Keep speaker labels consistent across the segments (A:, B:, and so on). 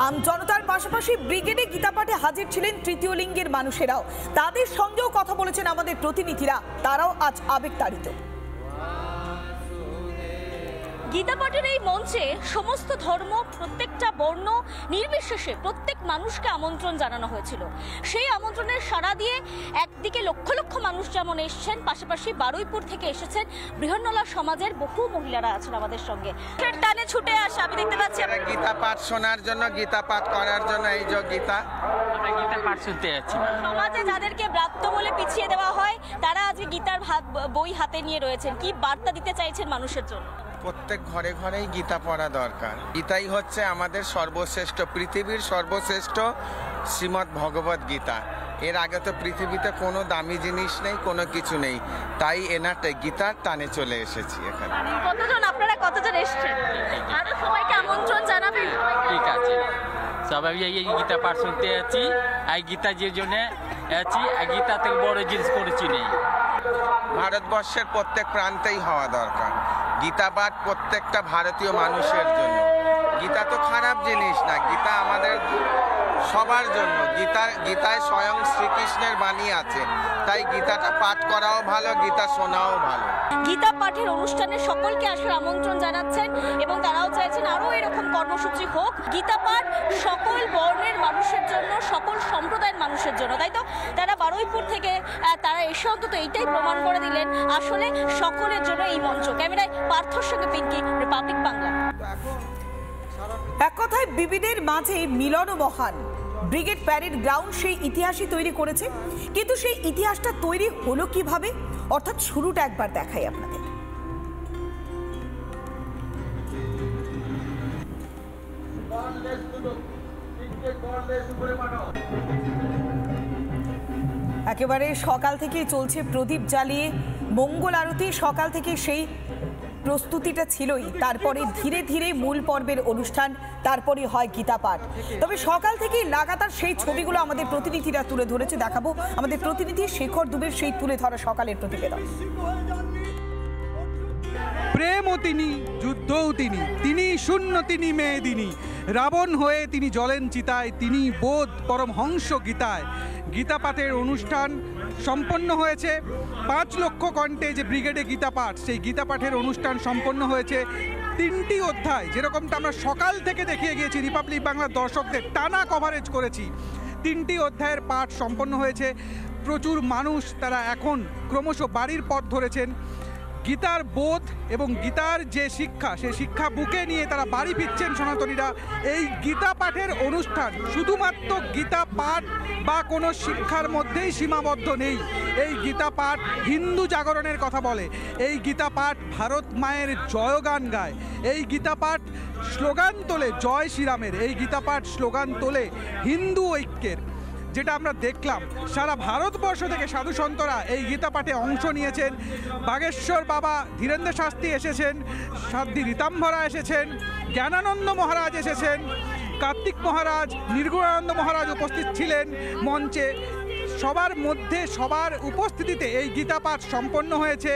A: আম জনতার পাশাপাশি ব্রিগেডে গীতাপাঠে হাজির ছিলেন তৃতীয় লিঙ্গের মানুষেরাও। তাদের সঙ্গেও কথা বলেছেন আমাদের প্রতিনিধিরা, তারাও আজ আবেগতাড়িত।
B: গীতাপাঠের এই মঞ্চে সমস্ত ধর্ম, প্রত্যেকটা বর্ণ নির্বিশেষে প্রত্যেক মানুষকে আমন্ত্রণ জানানো হয়েছিল। সেই আমন্ত্রণের সাড়া দিয়ে একদিকে লক্ষ লক্ষ মানুষ যেমন এসেছেন, পাশাপাশি বারুইপুর থেকে এসেছেন বৃহন্নলা সমাজের বহু মহিলারা আছেন আমাদের সঙ্গে। টানে ছুটে আসে আমি দেখতে পাচ্ছি
C: গীতা পাঠ শোনার জন্য, গীতা পাঠ করার জন্য। এই যে গীতা
D: পাঠ শুনতে যাচ্ছি।
B: সমাজে যাদেরকে ব্রাত্য বলে পিছিয়ে দেওয়া হয় তারা আজকে গীতার বই হাতে নিয়ে রয়েছেন। কি বার্তা দিতে চাইছেন মানুষের জন্য?
C: প্রত্যেক ঘরে ঘরেই গীতা পড়া দরকার। গীতাই হচ্ছে আমাদের সর্বশ্রেষ্ঠ, পৃথিবীর সর্বশ্রেষ্ঠ শ্রীমদ্ ভগবত গীতা। এর আগে তো পৃথিবীতে কোনো দামি জিনিস নেই, কোনো কিছু নেই, তাই এনাটা গীতার টানে চলে এসেছি এখানে।
B: আপনারা কতজন এসেছেন? আরো সবাইকে আমন্ত্রণ জানাবেন।
D: ঠিক আছে, সবাই এই গীতা পাঠ শুনতে যাচ্ছি। এই গীতা যে জন্য আছি, গীতা থেকে বড় জিনিস করেছি নেই।
C: ভারতবর্ষের প্রত্যেক প্রান্তেই হওয়া দরকার গীতা পাঠ, প্রত্যেকটা ভারতীয় মানুষের জন্য। গীতা তো খারাপ জিনিস না, গীতা আমাদের সবার জন্য। গীতায় স্বয়ং শ্রীকৃষ্ণের বাণী আছে, তাই গীতাটা পাঠ করাও ভালো, গীতা শোনাও ভালো।
B: গীতা পাঠের অনুষ্ঠানে সকলকে আসার আমন্ত্রণ জানাচ্ছেন এবং তারাও চাইছেন আরো এরকম কর্মসূচি হোক। গীতা পাঠ সকল বর্ণের মানুষের জন্য, সকল সম্প্রদায়ের মানুষের জন্য, তাই তো? তারা বারুইপুর থেকে তারা এসে অন্তত এইটাই প্রমাণ করে দিলেন আসলে সকলের জন্য এই মঞ্চ। ক্যামেরায় পার্থর সঙ্গে পিঙ্কি, রিপাবলিক বাংলা।
A: এক কথায় বিবিধের মাঝে মিলন মহান। ব্রিগেড প্যারেড গ্রাউন্ড সেই ইতিহাসই তৈরি করেছে, কিন্তু সেই ইতিহাসটা তৈরি হলো কিভাবে, অর্থাৎ শুরুটা একবার দেখাই আপনাদের। একেবারে সকাল থেকেই চলছে প্রদীপ জ্বালিয়ে মঙ্গল আরতি। সকাল থেকে সেই প্রস্তুতিটা ছিলই, তারপরে ধীরে ধীরে মূল পর্বের অনুষ্ঠান, তারপরে হয় গীতা পাঠ। তবে সকাল থেকেই লাগাতার সেই ছবিগুলো আমাদের প্রতিনিধিরা তুলে ধরেছে, দেখাবো আমাদের প্রতিনিধি শেখর দুবের সেই তুলে ধরা সকালের প্রতিবেদন।
E: প্রেমও তিনি, যুদ্ধও তিনি, তিনি শূন্য, তিনি মেয়েদিনী। রাবণ হয়ে তিনি জ্বলেন চিতায়, তিনি বোধ পরমহংস গীতায়। গীতা পাঠের অনুষ্ঠান সম্পন্ন হয়েছে। 5 লক্ষ কণ্ঠে যে ব্রিগেডে গীতা পাঠ, সেই গীতা পাঠের অনুষ্ঠান সম্পন্ন হয়েছে। 3টি অধ্যায়, যেরকমটা আমরা সকাল থেকে দেখিয়ে গিয়েছি, রিপাবলিক বাংলার দর্শকদের টানা কভারেজ করেছি। 3টি অধ্যায়ের পাঠ সম্পন্ন হয়েছে। প্রচুর মানুষ তারা এখন ক্রমশ বাড়ির পথ ধরেছেন। গীতার বোধ এবং গীতার যে শিক্ষা, সেই শিক্ষা বুকে নিয়ে তারা বাড়ি ফিরছেন সনাতনীরা। এই গীতা পাঠের অনুষ্ঠান শুধুমাত্র গীতা পাঠ বা কোনো শিক্ষার মধ্যেই সীমাবদ্ধ নেই। এই গীতা পাঠ হিন্দু জাগরণের কথা বলে, এই গীতা পাঠ ভারত মায়ের জয়গান গায়, এই গীতা পাঠ স্লোগান তোলে জয় শ্রীরামের, এই গীতা পাঠ স্লোগান তোলে হিন্দু ঐক্যের। যেটা আমরা দেখলাম, সারা ভারতবর্ষ থেকে সাধু সন্তরা এই গীতা পাঠে অংশ নিয়েছেন। বাগেশ্বর বাবা ধীরেন্দ্র শাস্ত্রী এসেছেন, সাধ্বী রীতাম্বরা এসেছেন, জ্ঞানানন্দ মহারাজ এসেছেন, কার্তিক মহারাজ, নির্গুণানন্দ মহারাজ উপস্থিত ছিলেন মঞ্চে। সবার মধ্যে সবার উপস্থিতিতে এই গীতা পাঠ সম্পন্ন হয়েছে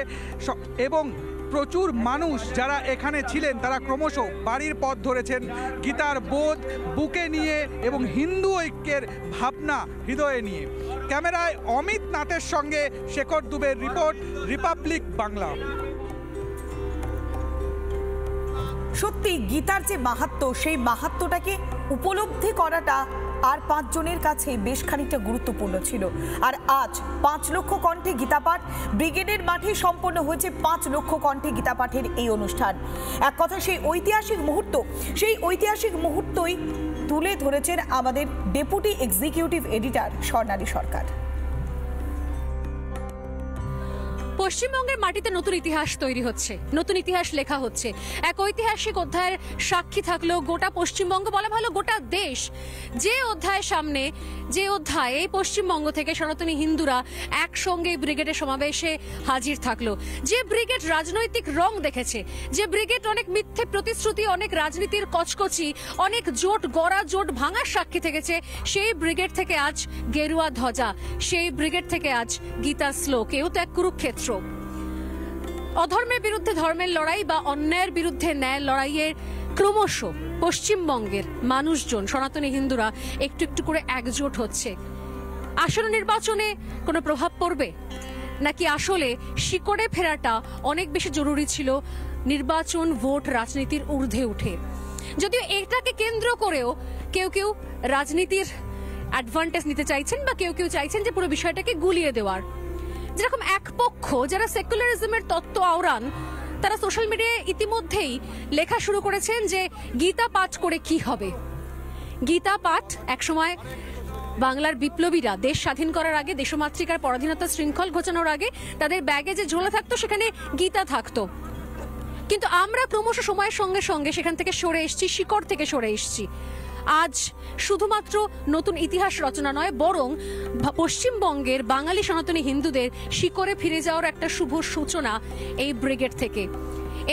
E: এবং প্রচুর মানুষ যারা এখানে ছিলেন তারা ক্রমশ বাড়ির পথ ধরেছেন গীতার বোধ বুকে নিয়ে এবং হিন্দু ঐক্যের ভাবনা হৃদয়ে নিয়ে। ক্যামেরায় অমিত নাথের সঙ্গে শেখর দুবের রিপোর্ট, রিপাবলিক বাংলা।
A: সত্যি গীতার যে মাহাত্ম্য, সেই মাহাত্ম্যটাকে উপলব্ধি করাটা আর 5 জনের কাছে বেশ খানিকটা গুরুত্বপূর্ণ ছিল। আর আজ 5 লক্ষ কণ্ঠে গীতা পাঠ, ব্রিগেডের মাঠে সম্পন্ন হয়েছে 5 লক্ষ কণ্ঠে গীতা পাঠের এই অনুষ্ঠান। এক কথা সেই ঐতিহাসিক মুহূর্ত, সেই ঐতিহাসিক মুহূর্তই তুলে ধরেছেন আমাদের ডেপুটি এক্সিকিউটিভ এডিটর স্বর্ণালী সরকার।
F: পশ্চিমবঙ্গের মাটিতে নতুন ইতিহাস তৈরি হচ্ছে, নতুন ইতিহাস লেখা হচ্ছে। এক ঐতিহাসিক অধ্যায়ের সাক্ষী থাকলো গোটা পশ্চিমবঙ্গ, বলা ভালো গোটা দেশ। যে অধ্যায়ের সামনে, যে অধ্যায়ে পশ্চিমবঙ্গ থেকে সনাতনী হিন্দুরা একসঙ্গে ব্রিগেডের সমাবেশে হাজির থাকলো, যে ব্রিগেড রাজনৈতিক রং দেখেছে, যে ব্রিগেড অনেক মিথ্যে প্রতিশ্রুতি, অনেক রাজনীতির কচকচি, অনেক জোট গড়া জোট ভাঙার সাক্ষী থেকেছে, সেই ব্রিগেড থেকে আজ গেরুয়া ধ্বজা, সেই ব্রিগেড থেকে আজ গীতা শ্লোক। এও তো এক কুরুক্ষেত্র। অধর্মের বিরুদ্ধে ধর্মের লড়াই বা অন্যায়ের বিরুদ্ধে ন্যায়ের লড়াইয়ের ক্রমশ পশ্চিমবঙ্গের মানুষজন, সনাতনী হিন্দুরা একটু একটু করে একজোট হচ্ছে। আসন্ন নির্বাচনে কোনো প্রভাব পড়বে, নাকি আসলে শিকড়ে ফেরাটা অনেক বেশি জরুরি ছিল নির্বাচন, ভোট, রাজনীতির ঊর্ধ্বে উঠে? যদিও এটাকে কেন্দ্র করেও কেউ কেউ রাজনীতির অ্যাডভান্টেজ নিতে চাইছেন, বা কেউ কেউ চাইছেন যে পুরো বিষয়টাকে গুলিয়ে দেওয়ার। যেরকম এক পক্ষ যারা সেকুলারিজমের তত্ত্ব আওড়ান, তারা সোশ্যাল মিডিয়ায় ইতিমধ্যেই লেখা শুরু করেছেন যে গীতা পাঠ করে কি হবে। গীতা পাঠ একসময় বাংলার বিপ্লবীরা দেশ স্বাধীন করার আগে, দেশমাতৃকার পরাধীনতা শৃঙ্খল ঘোচানোর আগে তাদের ব্যাগে যে ঝোলা থাকতো সেখানে গীতা থাকতো। কিন্তু আমরা ক্রমশ সময়ের সঙ্গে সঙ্গে সেখান থেকে সরে এসেছি, শিকড় থেকে সরে এসেছি। আজ শুধুমাত্র নতুন ইতিহাস রচনা নয়, বরং পশ্চিমবঙ্গের বাঙালি সনাতনী হিন্দুদের শিকড়ে ফিরে যাওয়ার একটা শুভ সূচনা এই ব্রিগেড থেকে।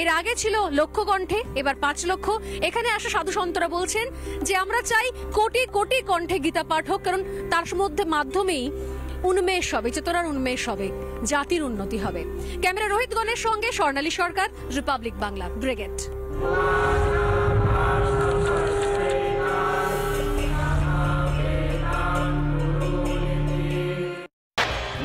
F: এর আগে ছিল লক্ষ কণ্ঠে, এবার 5 লক্ষ। এখানে আসা সাধু সন্তরা বলছেন যে আমরা চাই কোটি কোটি কণ্ঠে গীতা পাঠ হোক, কারণ তার মধ্যে মাধ্যমেই উন্মেষ হবে, চেতনার উন্মেষ হবে, জাতির উন্নতি হবে। ক্যামেরা রোহিত গণের সঙ্গে স্বর্ণালী সরকার, রিপাবলিক বাংলা, ব্রিগেড।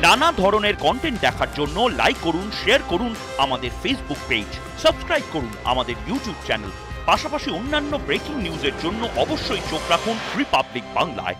G: নানা ধরনের কন্টেন্ট দেখার জন্য লাইক করুন, শেয়ার করুন আমাদের ফেসবুক পেজ, সাবস্ক্রাইব করুন আমাদের ইউটিউব চ্যানেল। পাশাপাশি অন্যান্য ব্রেকিং নিউজের জন্য অবশ্যই চোখ রাখুন রিপাবলিক বাংলায়।